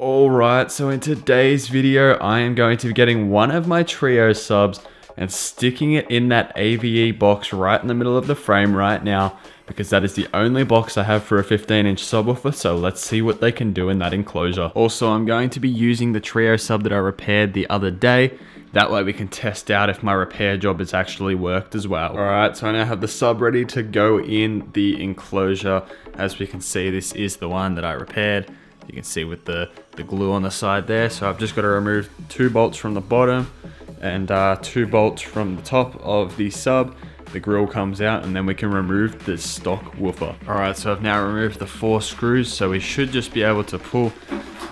Alright, so in today's video, I am going to be getting one of my trio subs and sticking it in that AVE box right in the middle of the frame right now, because that is the only box I have for a 15-inch subwoofer, so let's see what they can do in that enclosure. Also, I'm going to be using the trio sub that I repaired the other day. That way we can test out if my repair job has actually worked as well. Alright, so I now have the sub ready to go in the enclosure. As we can see, this is the one that I repaired. You can see with the glue on the side there. So I've just got to remove 2 bolts from the bottom and 2 bolts from the top of the sub. The grill comes out and then we can remove the stock woofer. Alright, so I've now removed the 4 screws, so we should just be able to pull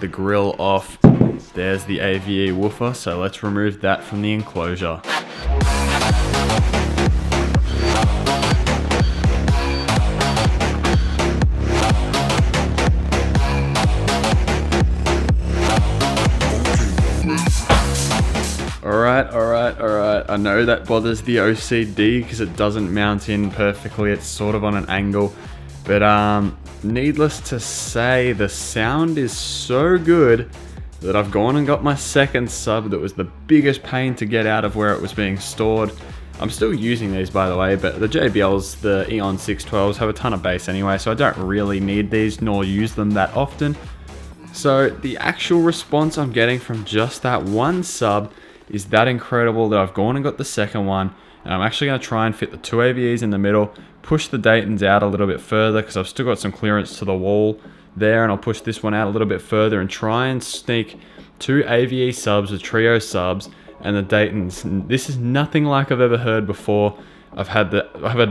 the grill off. There's the AVE woofer, so let's remove that from the enclosure. Alright. I know that bothers the OCD because it doesn't mount in perfectly. It's sort of on an angle. But needless to say, the sound is so good that I've gone and got my second sub that was the biggest pain to get out of where it was being stored. I'm still using these, by the way, but the JBLs, the Eon 612s, have a ton of bass anyway, so I don't really need these nor use them that often. So the actual response I'm getting from just that one sub is that incredible that I've gone and got the second one, and I'm actually going to try and fit the 2 AVEs in the middle, push the Daytons out a little bit further because I've still got some clearance to the wall there, and I'll push this one out a little bit further and try and sneak 2 AVE subs with trio subs and the Daytons. This is nothing like I've ever heard before. I've had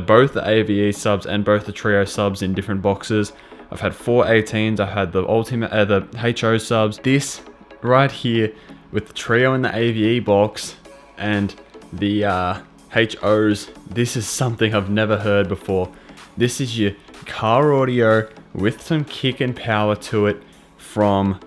both the AVE subs and both the trio subs in different boxes. I've had 4 18s, I've had the the HO subs. This right here with the trio in the AVE box and the HOs, this is something I've never heard before. This is your car audio with some kick and power to it from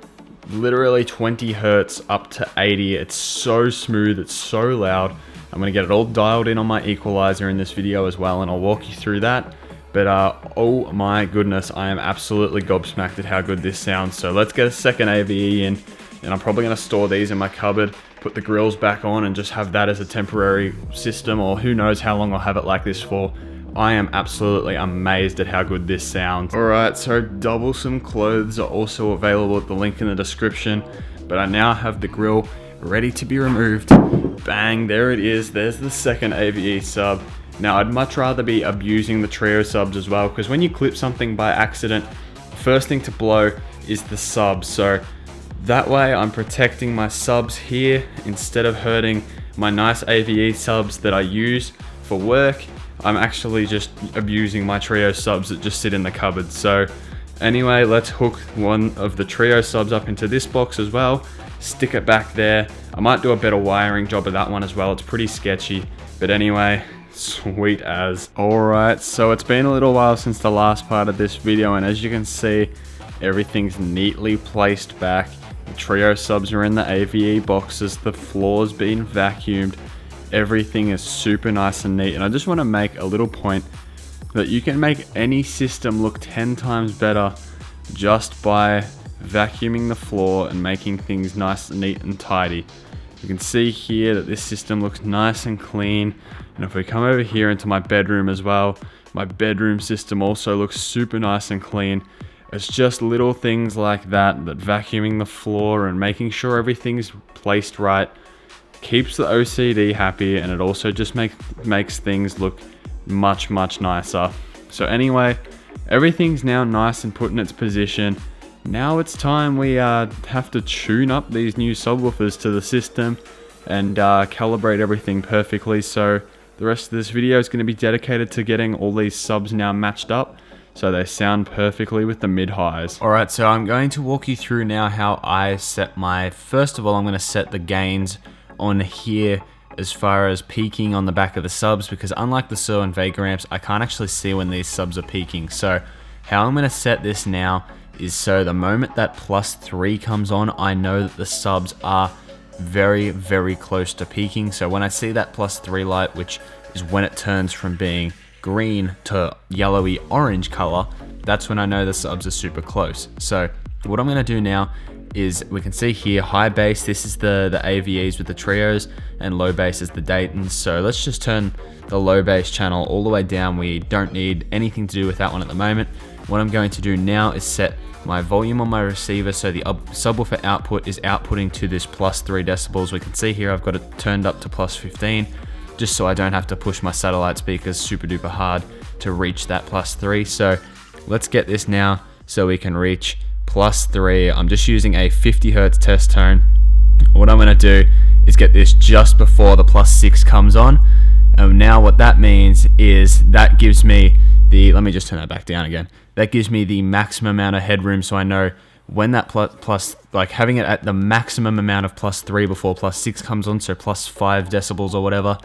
literally 20 hertz up to 80. It's so smooth, it's so loud. I'm going to get it all dialed in on my equalizer in this video as well, and I'll walk you through that. But oh my goodness, I am absolutely gobsmacked at how good this sounds. So let's get a second AVE in, and I'm probably going to store these in my cupboard, put the grills back on, and just have that as a temporary system, or who knows how long I'll have it like this for. I am absolutely amazed at how good this sounds. Alright, so double some clothes are also available at the link in the description, but I now have the grill ready to be removed. Bang, there it is. There's the second AVE sub. Now, I'd much rather be abusing the trio subs as well, because when you clip something by accident, the first thing to blow is the sub. So that way I'm protecting my subs here instead of hurting my nice AVE subs that I use for work. I'm actually just abusing my trio subs that just sit in the cupboard. So anyway, let's hook one of the trio subs up into this box as well, stick it back there. I might do a better wiring job of that one as well. It's pretty sketchy, but anyway, sweet as. Alright, so it's been a little while since the last part of this video, and as you can see, everything's neatly placed back. The trio subs are in the AVE boxes, the floor's been vacuumed. Everything is super nice and neat, and I just want to make a little point that you can make any system look 10 times better just by vacuuming the floor and making things nice and neat and tidy. You can see here that this system looks nice and clean, and if we come over here into my bedroom as well, my bedroom system also looks super nice and clean. It's just little things like that vacuuming the floor and making sure everything's placed right keeps the OCD happy, and it also just makes things look much nicer. So anyway, everything's now nice and put in its position. Now it's time we have to tune up these new subwoofers to the system and calibrate everything perfectly. So the rest of this video is going to be dedicated to getting all these subs now matched up so they sound perfectly with the mid-highs. Alright, so I'm going to walk you through now how I set first of all, I'm going to set the gains on here as far as peaking on the back of the subs, because unlike the Sur and Vega amps, I can't actually see when these subs are peaking. So how I'm going to set this now is so the moment that +3 comes on, I know that the subs are very close to peaking. So when I see that +3 light, which is when it turns from being green to yellowy orange color, that's when I know the subs are super close. So what I'm going to do now is we can see here high bass, this is the AVEs with the trios, and low bass is the Daytons. So let's just turn the low bass channel all the way down. We don't need anything to do with that one at the moment. What I'm going to do now is set my volume on my receiver so the subwoofer output is outputting to this +3 decibels. We can see here I've got it turned up to +15 just so I don't have to push my satellite speakers super duper hard to reach that +3. So let's get this now so we can reach +3. I'm just using a 50 Hertz test tone. What I'm going to do is get this just before the +6 comes on. And now what that means is that gives me the, let me just turn that back down again. That gives me the maximum amount of headroom, so I know when that plus like having it at the maximum amount of +3 before +6 comes on, so +5 decibels or whatever,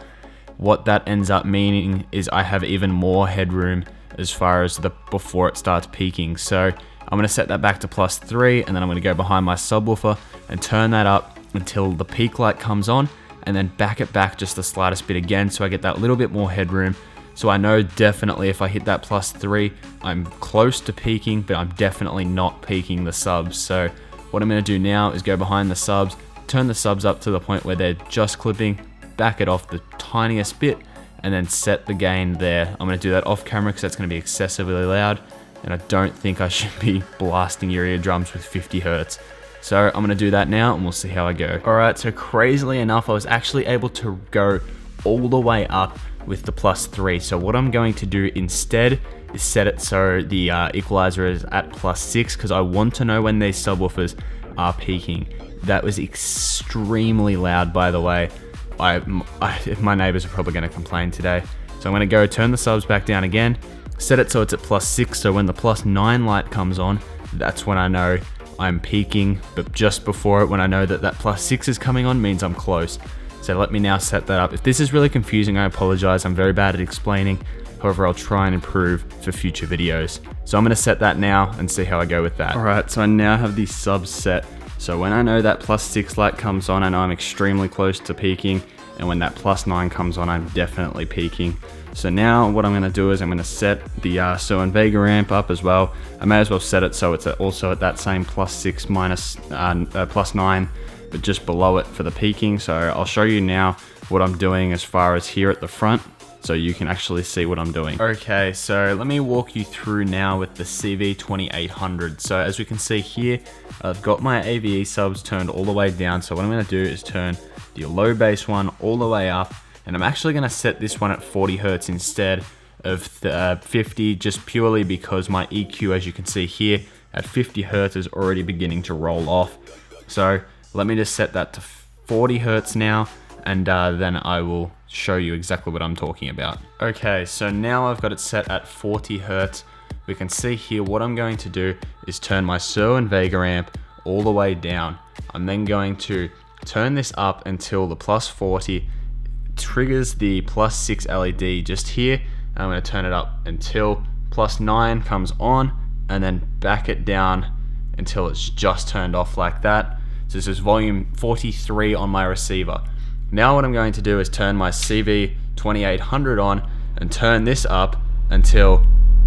what that ends up meaning is I have even more headroom as far as the before it starts peaking. So I'm going to set that back to +3, and then I'm going to go behind my subwoofer and turn that up until the peak light comes on, and then back it back just the slightest bit again so I get that little bit more headroom. So I know definitely if I hit that +3, I'm close to peaking, but I'm definitely not peaking the subs. So what I'm going to do now is go behind the subs, turn the subs up to the point where they're just clipping, back it off the tiniest bit, and then set the gain there. I'm going to do that off camera because that's going to be excessively loud, and I don't think I should be blasting your eardrums with 50 Hertz. So I'm going to do that now and we'll see how I go. Alright, so crazily enough, I was actually able to go all the way up with the +3. So what I'm going to do instead is set it so the equalizer is at +6 because I want to know when these subwoofers are peaking. That was extremely loud, by the way. My neighbors are probably going to complain today. So I'm going to go turn the subs back down again, set it so it's at +6, so when the +9 light comes on, that's when I know I'm peaking, but just before it, when I know that that +6 is coming on, means I'm close. So let me now set that up. If this is really confusing, I apologize. I'm very bad at explaining. However, I'll try and improve for future videos. So I'm going to set that now and see how I go with that. Alright, so I now have these subs set. So when I know that +6 light comes on, I know I'm extremely close to peaking. And when that +9 comes on, I'm definitely peaking. So now what I'm going to do is I'm going to set the SO and Vega amp up as well. I may as well set it so it's also at that same +6 minus +9, but just below it for the peaking. So I'll show you now what I'm doing as far as here at the front, so you can actually see what I'm doing. Okay, so let me walk you through now with the CV2800. So as we can see here, I've got my AVE subs turned all the way down. So what I'm going to do is turn the low bass one all the way up, and I'm actually going to set this one at 40 Hertz instead of the 50, just purely because my EQ, as you can see here, at 50 Hertz is already beginning to roll off. So let me just set that to 40 Hertz now, and then I will show you exactly what I'm talking about. Okay, so now I've got it set at 40 Hertz. We can see here what I'm going to do is turn my SO and Vega amp all the way down. I'm then going to turn this up until the +40 triggers the +6 LED just here. I'm going to turn it up until +9 comes on, and then back it down until it's just turned off like that. So this is volume 43 on my receiver. Now what I'm going to do is turn my CV2800 on and turn this up until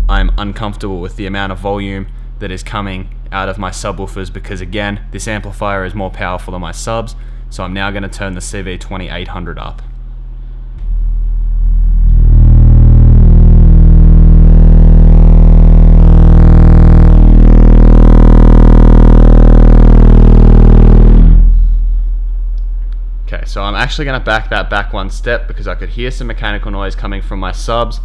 I'm uncomfortable with the amount of volume that is coming out of my subwoofers, because again, this amplifier is more powerful than my subs. So I'm now going to turn the CV2800 up. Okay, so I'm actually going to back that back one step because I could hear some mechanical noise coming from my subs.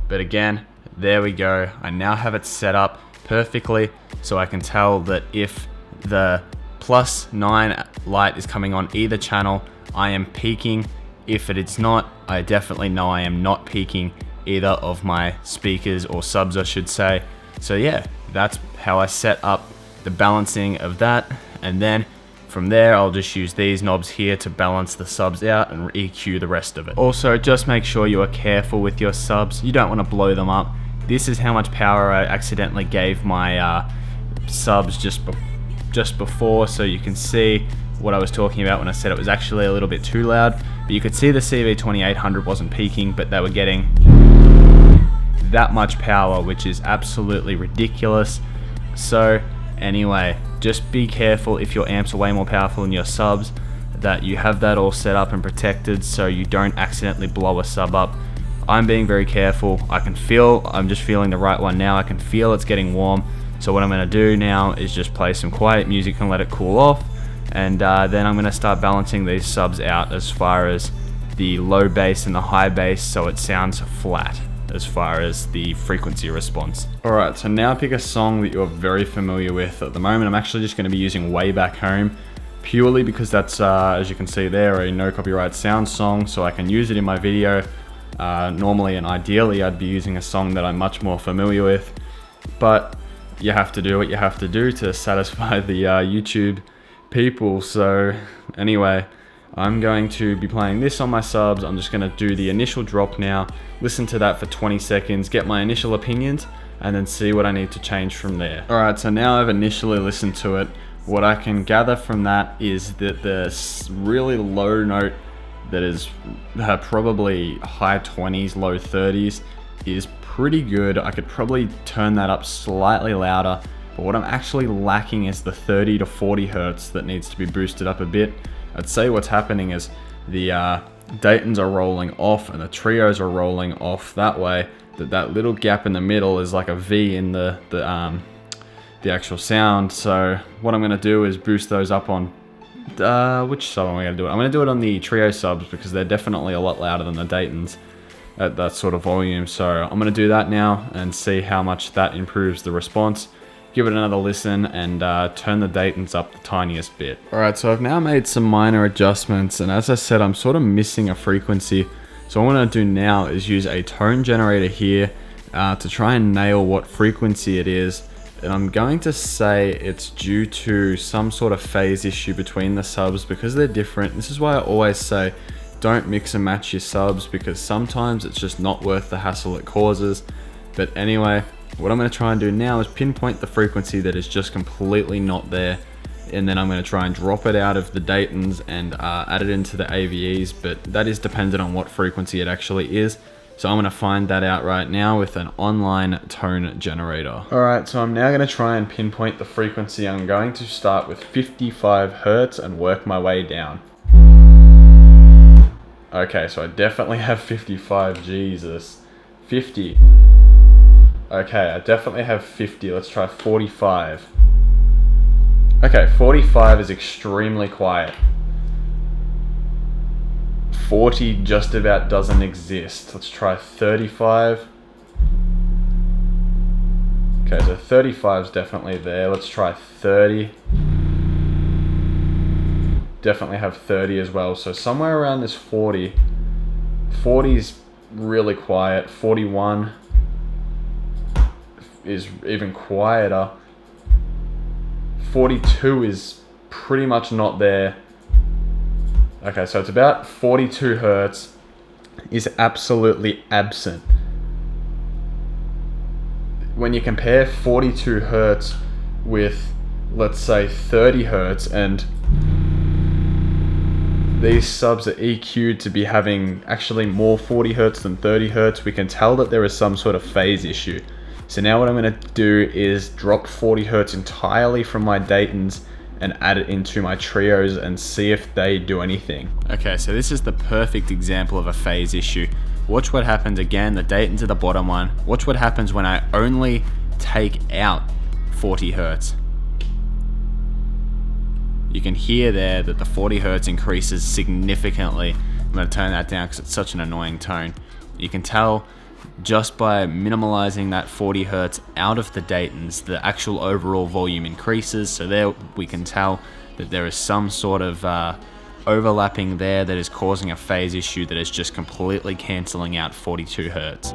But again, there we go. I now have it set up perfectly so I can tell that if the +9 light is coming on either channel, I am peaking. If it is not, I definitely know I am not peaking either of my speakers, or subs I should say. So yeah, that's how I set up the balancing of that, and then from there I'll just use these knobs here to balance the subs out and EQ the rest of it. Also, just make sure you are careful with your subs. You don't want to blow them up. This is how much power I accidentally gave my subs just before, so you can see what I was talking about when I said it was actually a little bit too loud. But you could see the CV2800 wasn't peaking, but they were getting that much power, which is absolutely ridiculous. So anyway, just be careful if your amps are way more powerful than your subs, that you have that all set up and protected so you don't accidentally blow a sub up. I'm being very careful. I'm just feeling the right one now. I can feel it's getting warm. So what I'm going to do now is just play some quiet music and let it cool off. And then I'm going to start balancing these subs out as far as the low bass and the high bass so it sounds flat as far as the frequency response. Alright, so now pick a song that you're very familiar with. At the moment I'm actually just going to be using Way Back Home, purely because that's, as you can see there, a no copyright sound song, so I can use it in my video. Normally and ideally I'd be using a song that I'm much more familiar with, but you have to do what you have to do to satisfy the YouTube people. So anyway, I'm going to be playing this on my subs. I'm just going to do the initial drop now, listen to that for 20 seconds, get my initial opinions, and then see what I need to change from there. Alright, so now I've initially listened to it. What I can gather from that is that the really low note that is probably high 20s, low 30s is pretty good. I could probably turn that up slightly louder, but what I'm actually lacking is the 30 to 40 hertz that needs to be boosted up a bit. I'd say what's happening is the Daytons are rolling off and the trios are rolling off that way, that little gap in the middle is like a V in the actual sound. So what I'm going to do is boost those up on which sub am I going to do it? I'm going to do it on the trio subs because they're definitely a lot louder than the Daytons at that sort of volume. So I'm going to do that now and see how much that improves the response. Give it another listen and turn the Daytons up the tiniest bit. Alright, so I've now made some minor adjustments, and as I said, I'm sort of missing a frequency. So what I'm going to do now is use a tone generator here to try and nail what frequency it is. And I'm going to say it's due to some sort of phase issue between the subs because they're different. This is why I always say don't mix and match your subs, because sometimes it's just not worth the hassle it causes. But anyway, what I'm going to try and do now is pinpoint the frequency that is just completely not there, and then I'm going to try and drop it out of the Daytons and add it into the AVEs, but that is dependent on what frequency it actually is. So I'm going to find that out right now with an online tone generator. Alright, so I'm now going to try and pinpoint the frequency. I'm going to start with 55 hertz and work my way down. Okay, so I definitely have 55, Jesus. 50. Okay, I definitely have 50. Let's try 45. Okay, 45 is extremely quiet. 40 just about doesn't exist. Let's try 35. Okay, so 35 is definitely there. Let's try 30. Definitely have 30 as well. So somewhere around this 40. 40 is really quiet. 41 is even quieter. 42 is pretty much not there. Okay, so it's about 42 hertz is absolutely absent. When you compare 42 hertz with, let's say, 30 hertz, and these subs are EQ'd to be having actually more 40 hertz than 30 hertz, we can tell that there is some sort of phase issue. So now what I'm going to do is drop 40 hertz entirely from my Daytons and add it into my trios and see if they do anything. Okay, so this is the perfect example of a phase issue. Watch what happens again. The Daytons are the bottom one. Watch what happens when I only take out 40 hertz. You can hear there that the 40 hertz increases significantly. I'm going to turn that down because it's such an annoying tone. You can tell just by minimalizing that 40 hertz out of the Daytons, the actual overall volume increases. So there we can tell that there is some sort of overlapping there that is causing a phase issue that is just completely cancelling out 42 hertz.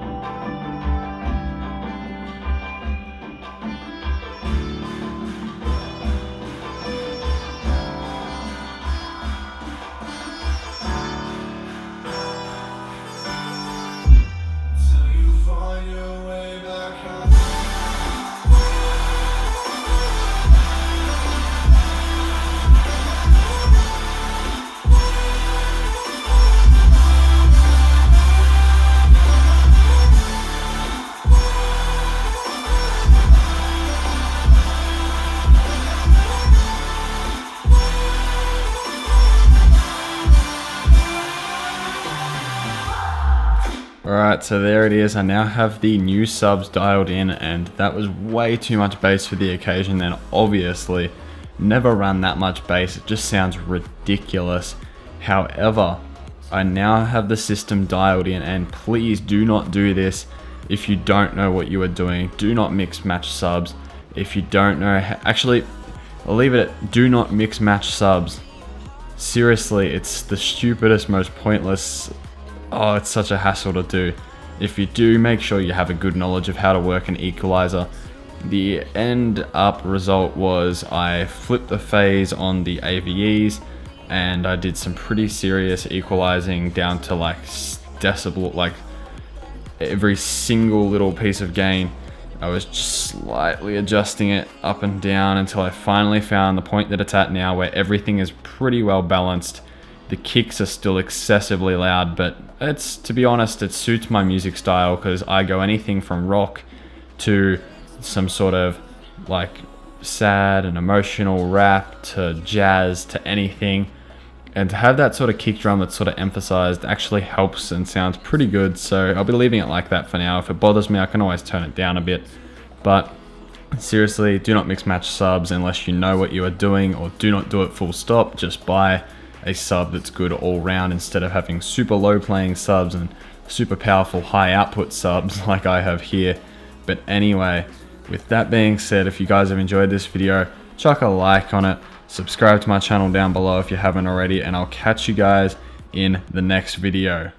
Alright, so there it is. I now have the new subs dialed in, and that was way too much bass for the occasion. Then obviously never run that much bass, it just sounds ridiculous. However, I now have the system dialed in, and please do not do this if you don't know what you are doing. Do not mix match subs if you don't know actually, I'll leave it at do not mix match subs. Seriously, it's the stupidest, most pointless. Oh, it's such a hassle to do. If you do, make sure you have a good knowledge of how to work an equalizer. The end up result was I flipped the phase on the AVEs, and I did some pretty serious equalizing down to like decibel, like every single little piece of gain. I was just slightly adjusting it up and down until I finally found the point that it's at now, where everything is pretty well balanced. The kicks are still excessively loud, but it's, to be honest, it suits my music style, because I go anything from rock to some sort of like sad and emotional rap to jazz to anything. And to have that sort of kick drum that's sort of emphasized actually helps and sounds pretty good. So I'll be leaving it like that for now. If it bothers me, I can always turn it down a bit. But seriously, do not mix match subs unless you know what you are doing, or do not do it full stop. Just buy a sub that's good all round instead of having super low playing subs and super powerful high output subs like I have here. But anyway, with that being said, if you guys have enjoyed this video, chuck a like on it. Subscribe to my channel down below if you haven't already, and I'll catch you guys in the next video.